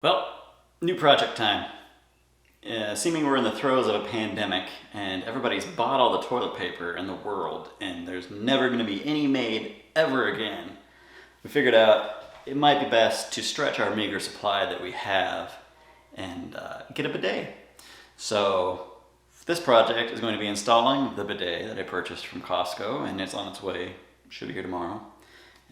Well, new project time. Seeming we're in the throes of a pandemic and everybody's bought all the toilet paper in the world and there's never going to be any made ever again, we figured out it might be best to stretch our meager supply that we have and get a bidet. So this project is going to be installing the bidet that I purchased from Costco, and it's on its way, should be here tomorrow.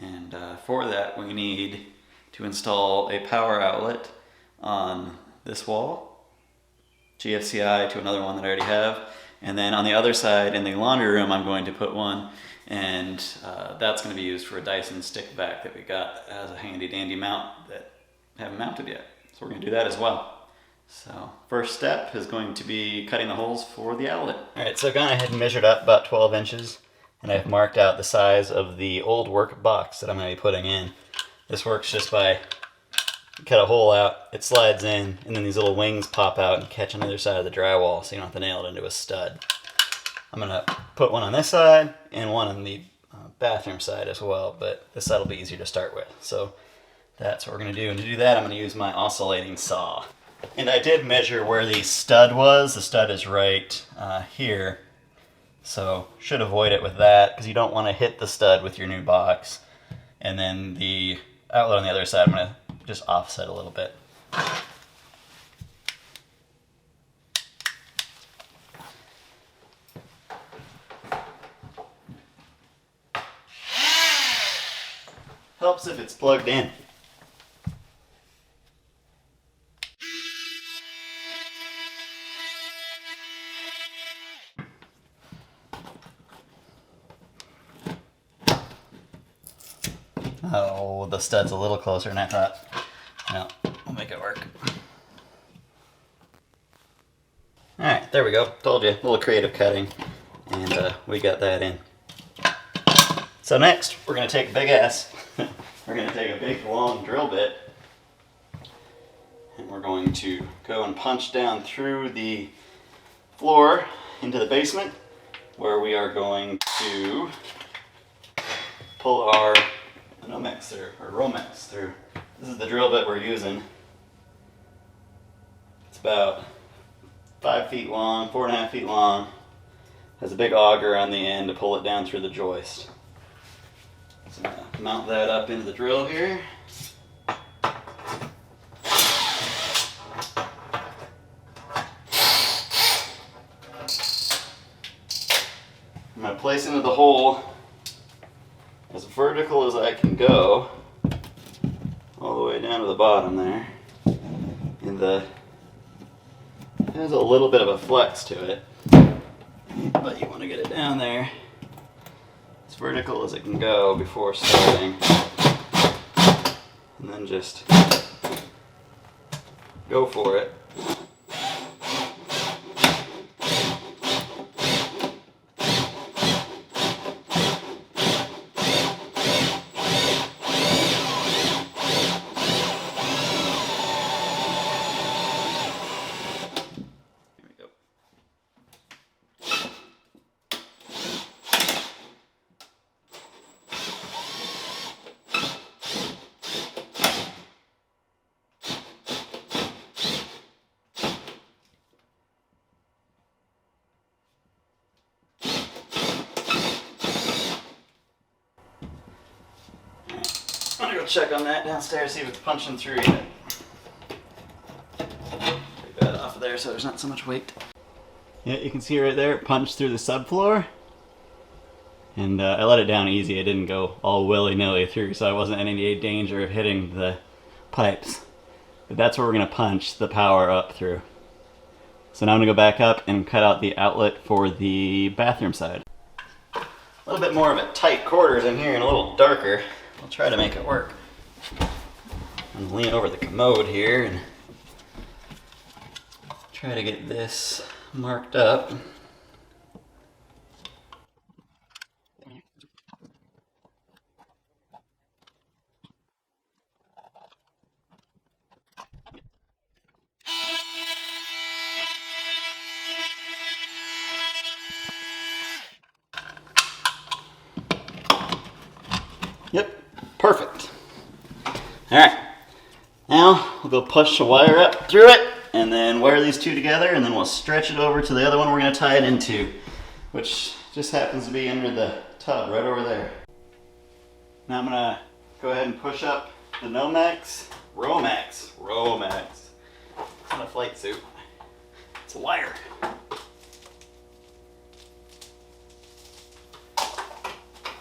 And for that we need to install a power outlet on this wall, GFCI to another one that I already have, and then on the other side in the laundry room I'm going to put one, and that's going to be used for a Dyson stick vac that we got as a handy dandy mount that I haven't mounted yet. So we're going to do that as well. So first step is going to be cutting the holes for the outlet. Alright, so I've gone ahead and measured up about 12 inches, and I've marked out the size of the old work box that I'm going to be putting in. This works just by cut a hole out, it slides in, and then these little wings pop out and catch on either side of the drywall so you don't have to nail it into a stud. I'm going to put one on this side and one on the bathroom side as well, but this side will be easier to start with. So that's what we're going to do. And to do that, I'm going to use my oscillating saw. And I did measure where the stud was. The stud is right here. So should avoid it with that because you don't want to hit the stud with your new box. And then the outlet on the other side, I'm going to just offset a little bit. Helps if it's plugged in. Oh, the stud's a little closer than I thought. No, we'll make it work. Alright, there we go. Told you, a little creative cutting. And we got that in. So next, we're going to take a big S. We're going to take a big long drill bit. And we're going to go and punch down through the floor into the basement, where we are going to pull our Nomex through, or Romex through. This is the drill bit we're using. It's about 5 feet long, 4.5 feet long. Has a big auger on the end to pull it down through the joist. So I'm going to mount that up into the drill here. I'm going to place into the hole as vertical as I can go, all the way down to the bottom there. And it has a little bit of a flex to it, but you want to get it down there as vertical as it can go before starting, and then just go for it. I'm gonna go check on that downstairs, see if it's punching through yet. Take that off of there so there's not so much weight. Yeah, you can see right there, it punched through the subfloor. And I let it down easy, I didn't go all willy-nilly through, so I wasn't in any danger of hitting the pipes. But that's where we're gonna punch the power up through. So now I'm gonna go back up and cut out the outlet for the bathroom side. A little bit more of a tight quarters in here and a little darker. I'll try to make it work. I'm gonna lean over the commode here and try to get this marked up. Yep, perfect. All right, now we'll go push the wire up through it, and then wire these two together, and then we'll stretch it over to the other one we're going to tie it into, which just happens to be under the tub right over there. Now I'm going to go ahead and push up the Romex. It's not a flight suit. It's a wire.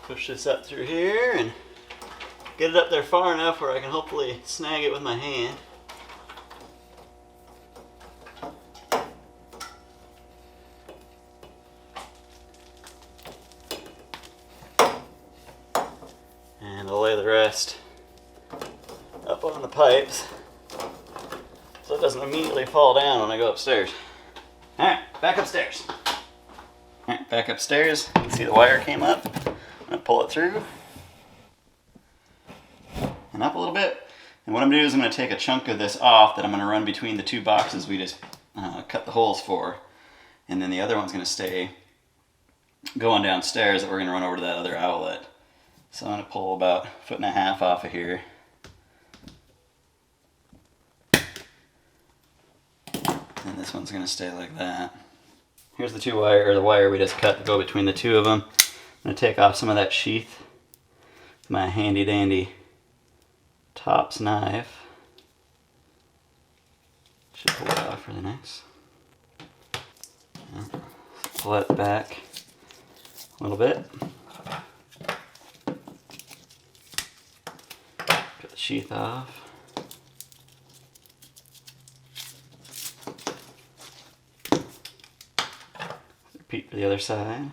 Push this up through here and get it up there far enough where I can hopefully snag it with my hand. And I'll lay the rest up on the pipes so it doesn't immediately fall down when I go upstairs. Alright, back upstairs. Alright, back upstairs. You can see the wire came up. I'm going to pull it through and up a little bit. And what I'm going to do is I'm going to take a chunk of this off that I'm going to run between the two boxes we just cut the holes for. And then the other one's going to stay going downstairs that we're going to run over to that other outlet. So I'm going to pull about 1.5 feet off of here. And this one's going to stay like that. Here's the wire we just cut to go between the two of them. I'm going to take off some of that sheath with my handy dandy T.O.P.S knife. Should pull it off really nice. Pull it back a little bit. Get the sheath off. Repeat for the other side.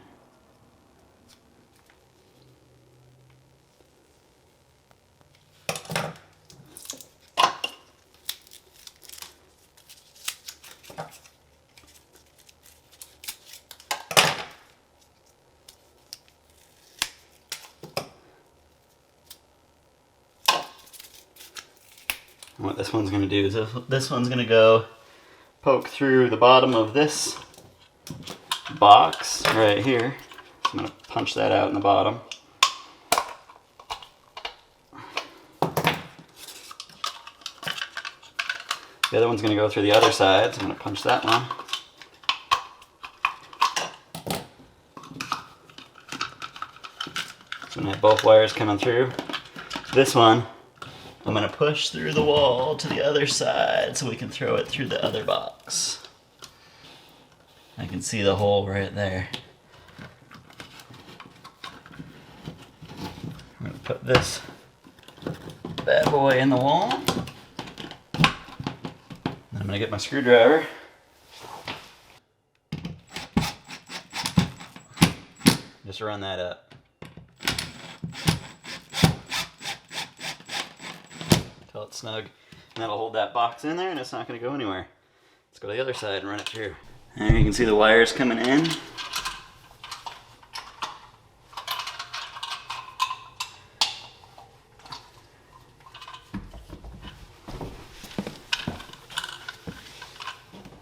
And what this one's going to do is this one's going to go poke through the bottom of this box right here. So I'm going to punch that out in the bottom. The other one's going to go through the other side, so I'm going to punch that one. So I'm going to have both wires coming through. This one I'm going to push through the wall to the other side so we can throw it through the other box. I can see the hole right there. I'm going to put this bad boy in the wall. Then I'm going to get my screwdriver. Just run that up. Until it's snug. And that'll hold that box in there and it's not going to go anywhere. Let's go to the other side and run it through. There you can see the wires coming in.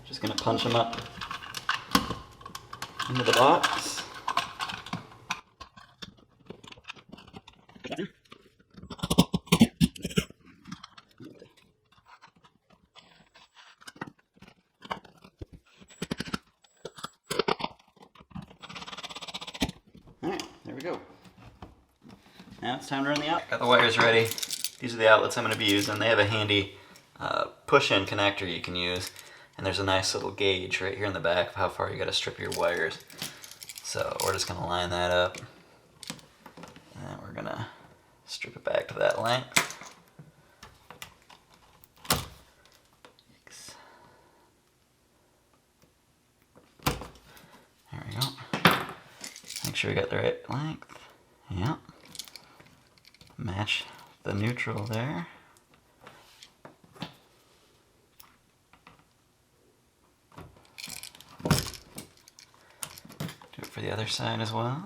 Just going to punch them up into the box. Alright, there we go. Now it's time to run the outlet. Got the wires ready. These are the outlets I'm going to be using. They have a handy push-in connector you can use. And there's a nice little gauge right here in the back of how far you got to strip your wires. So we're just going to line that up. And we're going to strip it back to that length. There we go. Make sure we got the right length. Yep. Match the neutral there. Do it for the other side as well.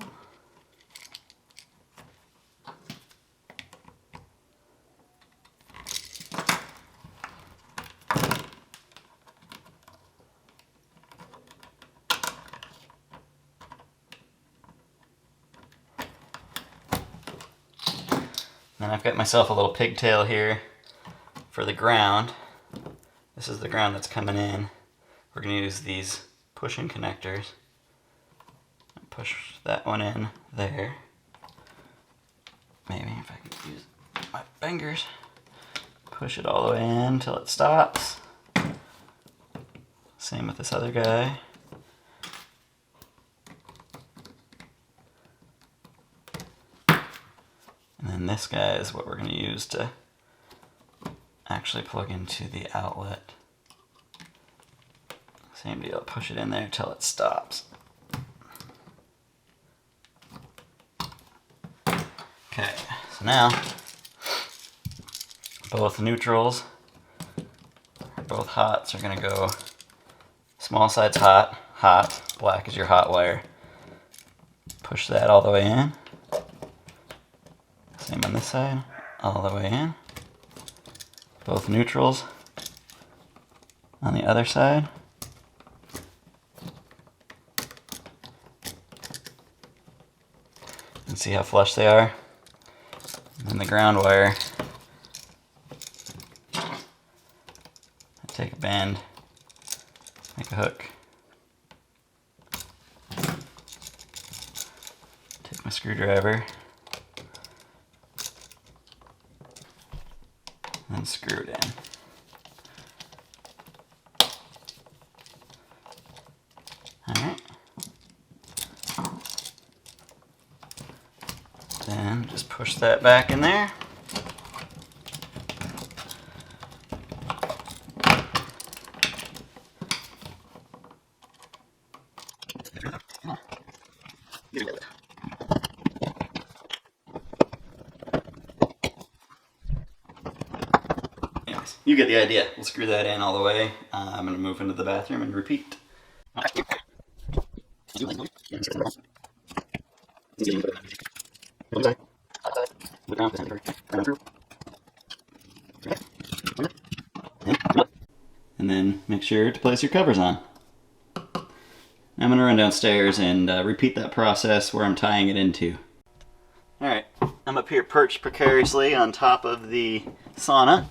Then I've got myself a little pigtail here for the ground. this is the ground that's coming in. We're going to use these pushing connectors. Push that one in there. Maybe if I can use my fingers. Push it all the way in until it stops. Same with this other guy. And then this guy is what we're going to use to actually plug into the outlet. Same deal, push it in there until it stops. Okay, so now both neutrals, both hots are going to go, small side's hot, hot, black is your hot wire. Push that all the way in. Same on this side, all the way in. Both neutrals on the other side. And see how flush they are? And then the ground wire. I take a bend, make a hook. Take my screwdriver. And screw it in. Alright. Then just push that back in there. Anyways, you get the idea. We'll screw that in all the way. I'm going to move into the bathroom and repeat. And then make sure to place your covers on. I'm going to run downstairs and repeat that process where I'm tying it into. Alright, I'm up here perched precariously on top of the sauna,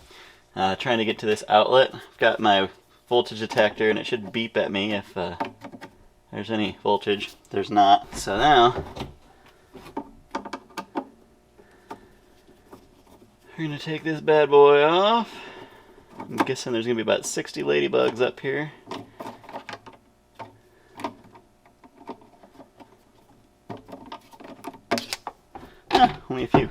trying to get to this outlet. I've got my voltage detector and it should beep at me if there's any voltage. There's not. So now, we're going to take this bad boy off. I'm guessing there's going to be about 60 ladybugs up here. Only a few.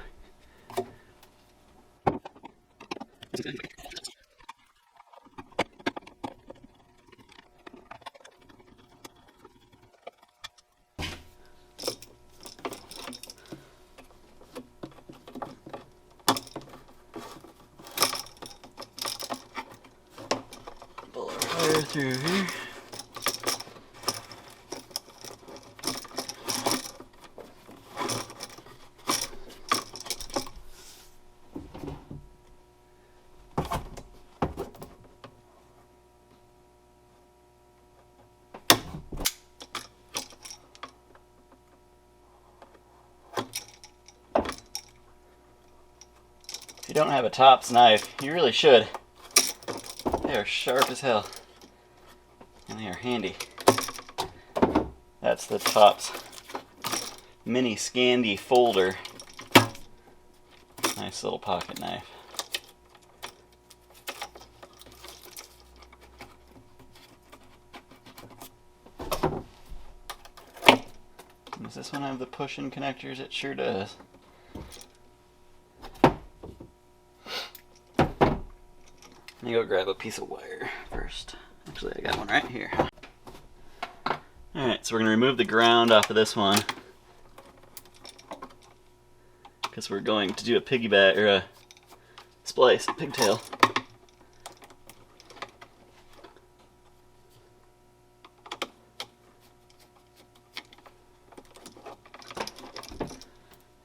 Pull our wire through here. If you don't have a T.O.P.S knife, you really should. They are sharp as hell. And they are handy. That's the T.O.P.S mini Scandi folder. Nice little pocket knife. Does this one have the push-in connectors? It sure does. Let me go grab a piece of wire first. Actually, I got one right here. Alright, so we're going to remove the ground off of this one, because we're going to do a piggyback, or a splice, a pigtail.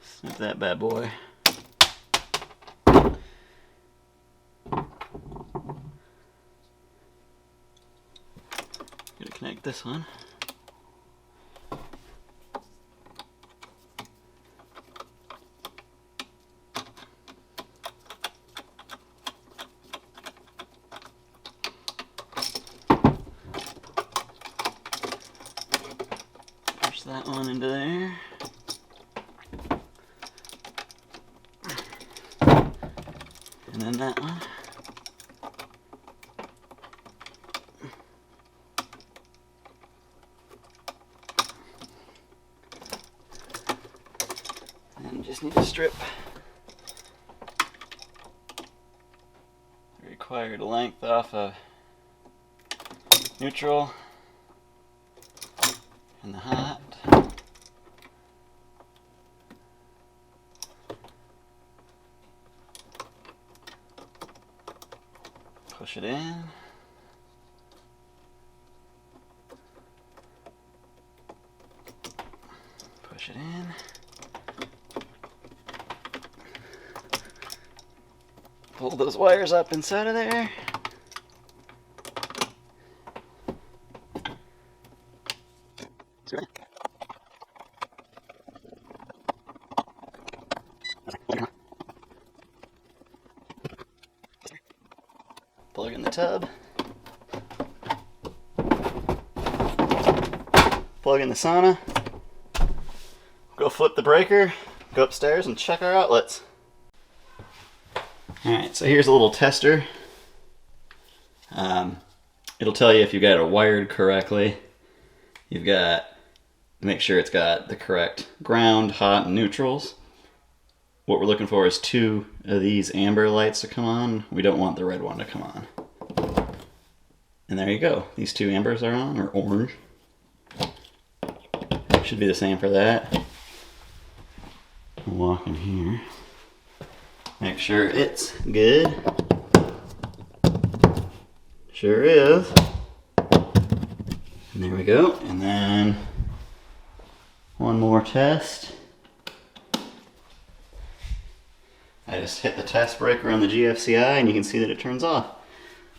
Snip that bad boy. Gonna connect this one. Push that one into there. And then that one. And just need to strip the required length off of neutral and the hot. Push it in. Push it in. Pull those wires up inside of there. Plug in the tub. Plug in the sauna. Go flip the breaker. Go upstairs and check our outlets. Alright, so here's a little tester. It'll tell you if you've got it wired correctly. You've got to make sure it's got the correct ground, hot, and neutrals. What we're looking for is 2 of these amber lights to come on. We don't want the red one to come on. And there you go. These 2 ambers are on, or orange. Should be the same for that. I'll walk in here. Make sure it's good. Sure is. And there we go. And then one more test. I just hit the test breaker on the GFCI and you can see that it turns off.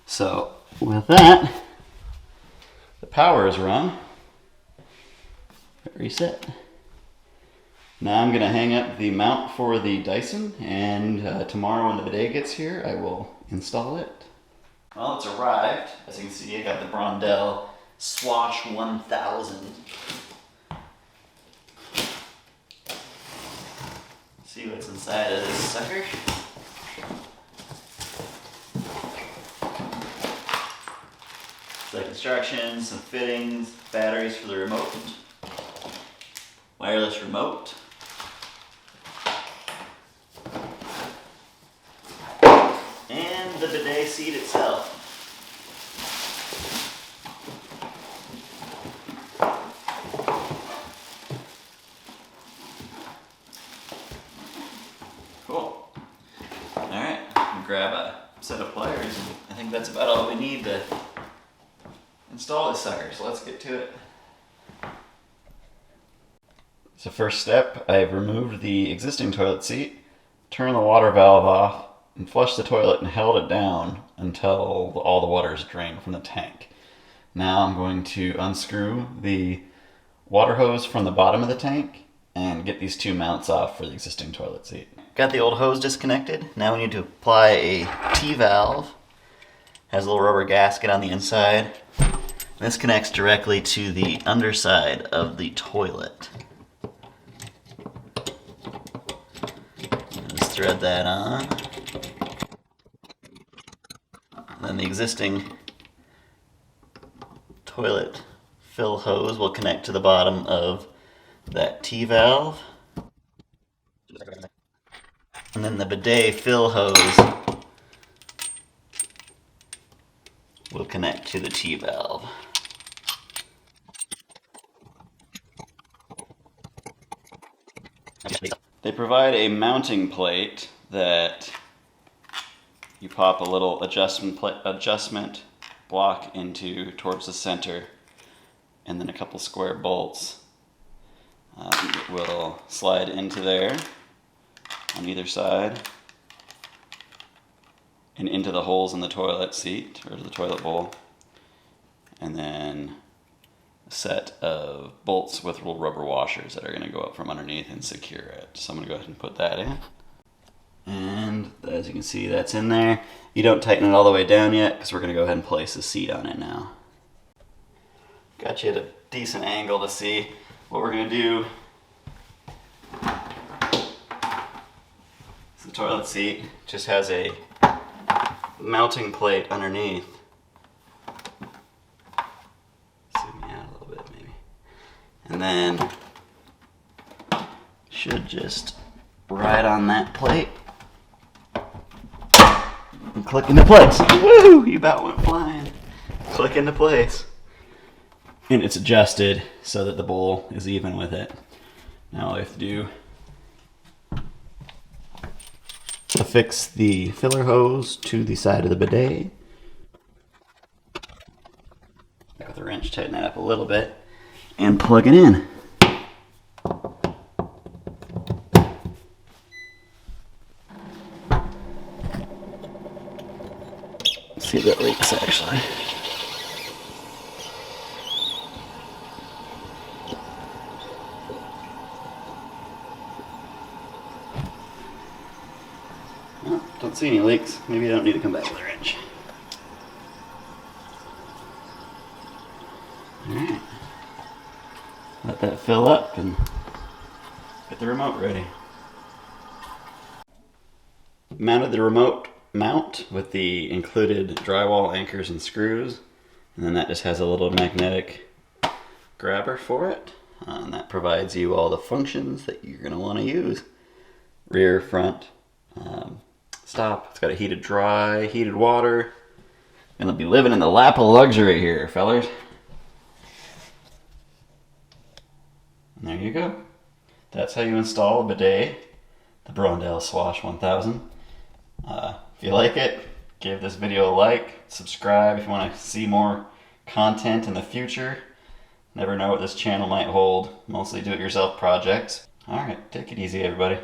So with that, the power is run. Reset. Now I'm going to hang up the mount for the Dyson, and tomorrow when the bidet gets here I will install it. Well, it's arrived. As you can see, I got the Brondell Swash 1000. See what's inside of this sucker. It's like instructions, some fittings, batteries for the remote, wireless remote, and the bidet seat itself. Cool. Alright, grab a set of pliers, and I think that's about all we need to install this sucker, so let's get to it. So first step, I've removed the existing toilet seat, turned the water valve off, and flushed the toilet and held it down until all the water is drained from the tank. Now I'm going to unscrew the water hose from the bottom of the tank and get these 2 mounts off for the existing toilet seat. Got the old hose disconnected. Now we need to apply a T-valve. Has a little rubber gasket on the inside. This connects directly to the underside of the toilet. Just thread that on. Then the existing toilet fill hose will connect to the bottom of that T-valve. And then the bidet fill hose will connect to the T-valve. They provide a mounting plate that you pop a little adjustment block into towards the center, and then a couple square bolts will slide into there on either side and into the holes in the toilet seat or the toilet bowl, and then a set of bolts with little rubber washers that are going to go up from underneath and secure it. So I'm going to go ahead and put that in. And as you can see, that's in there. You don't tighten it all the way down yet because we're going to go ahead and place the seat on it now. Got you at a decent angle to see. what we're gonna do is the toilet seat just has a mounting plate underneath. Zoom me out a little bit maybe. And then should just ride on that plate and click into place. Woo! You about went flying. Click into place. And it's adjusted so that the bowl is even with it. Now all I have to do is affix the filler hose to the side of the bidet. With a wrench, tighten that up a little bit and plug it in. Let's see if that leaks actually. Oh, don't see any leaks. Maybe I don't need to come back with a wrench. Alright. Let that fill up and get the remote ready. Mounted the remote mount with the included drywall anchors and screws, and then that just has a little magnetic grabber for it, and that provides you all the functions that you're going to want to use. Rear, front, stop. It's got a heated dry, heated water. Gonna be living in the lap of luxury here, fellers. And there you go. That's how you install a bidet, the Brondell Swash 1000. If you like it, give this video a like, subscribe if you want to see more content in the future. Never know what this channel might hold. Mostly do-it-yourself projects. Alright, take it easy everybody.